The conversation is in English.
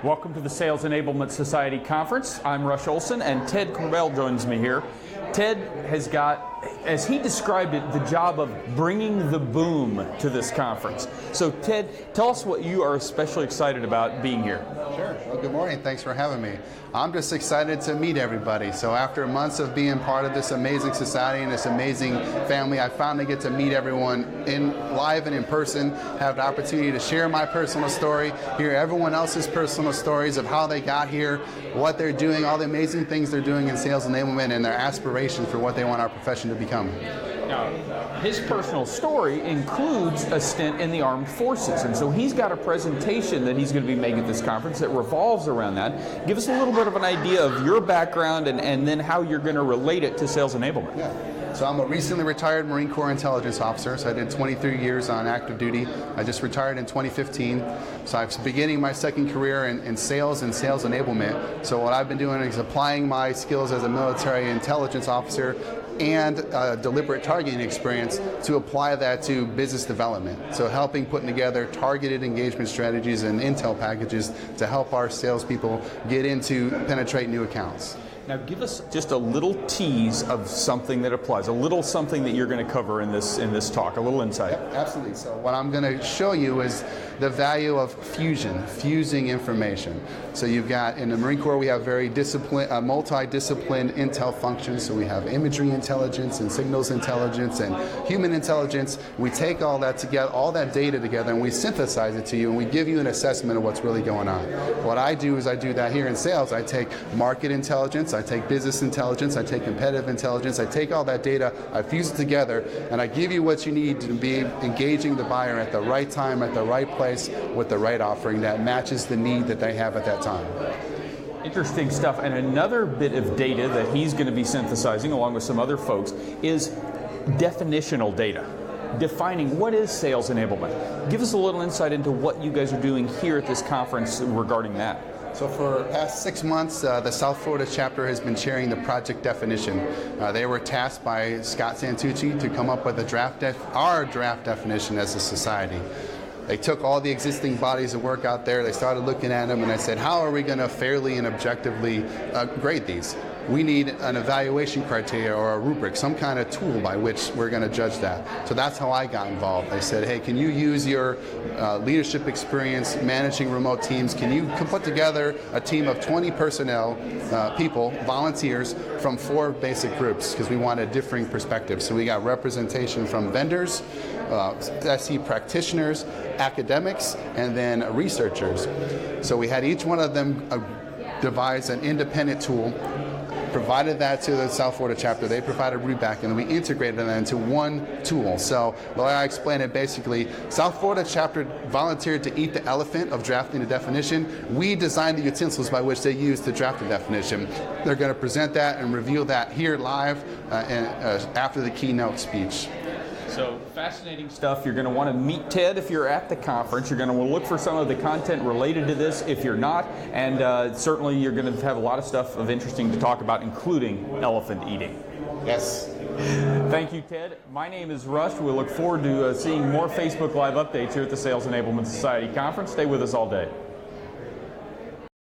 Welcome to the Sales Enablement Society Conference. I'm Rush Olson, and Ted Corbell joins me here. Ted has got, as he described it, the job of bringing the boom to this conference. So Ted, tell us what you are especially excited about being here. Sure. Well, good morning. Thanks for having me. I'm just excited to meet everybody. So after months of being part of this amazing society and this amazing family, I finally get to meet everyone live and in person, have the opportunity to share my personal story, hear everyone else's personal stories of how they got here, what they're doing, all the amazing things they're doing in sales enablement, and their aspirations for what they want our profession to become. Now, his personal story includes a stint in the armed forces, and so he's got a presentation that he's going to be making at this conference that revolves around that. Give us a little bit of an idea of your background and then how you're going to relate it to sales enablement. Yeah. So I'm a recently retired Marine Corps intelligence officer, so I did 23 years on active duty. I just retired in 2015, so I'm beginning my second career in sales and sales enablement. So what I've been doing is applying my skills as a military intelligence officer and deliberate targeting experience to apply that to business development. So helping putting together targeted engagement strategies and intel packages to help our salespeople get into penetrate new accounts. Now give us just a little tease of something that applies, a little something that you're going to cover in this talk, a little insight. Yep, absolutely. So what I'm going to show you is the value of fusing information. So you've got, in the Marine Corps, we have very multi-disciplined intel functions. So we have imagery intelligence and signals intelligence and human intelligence. We take all that together, all that data together, and we synthesize it to you, and we give you an assessment of what's really going on. What I do is I do that here in sales. I take market intelligence, I take business intelligence, I take competitive intelligence, I take all that data, I fuse it together, and I give you what you need to be engaging the buyer at the right time, at the right place, with the right offering that matches the need that they have at that time. Interesting stuff. And another bit of data that he's going to be synthesizing along with some other folks is definitional data. Defining what is sales enablement. Give us a little insight into what you guys are doing here at this conference regarding that. So for the past 6 months, the South Florida chapter has been chairing the project definition. They were tasked by Scott Santucci to come up with our draft definition as a society. They took all the existing bodies of work out there, they started looking at them, and I said, how are we going to fairly and objectively grade these? We need an evaluation criteria or a rubric, some kind of tool by which we're going to judge that. So that's how I got involved. I said, hey, can you use your leadership experience managing remote teams? Can you put together a team of 20 personnel, people, volunteers from 4 basic groups, because we wanted differing perspectives. So we got representation from vendors, SE practitioners, academics, and then researchers. So we had each one of them devise an independent tool, provided that to the South Florida chapter. They provided reback, and we integrated that into one tool. So the way I explain it, basically, South Florida chapter volunteered to eat the elephant of drafting the definition. We designed the utensils by which they use to draft the definition. They're going to present that and reveal that here live after the keynote speech. So fascinating stuff. You're going to want to meet Ted if you're at the conference. You're going to want to look for some of the content related to this if you're not. And certainly you're going to have a lot of stuff of interesting to talk about, including elephant eating. Yes. Thank you, Ted. My name is Rush. We look forward to seeing more Facebook Live updates here at the Sales Enablement Society Conference. Stay with us all day.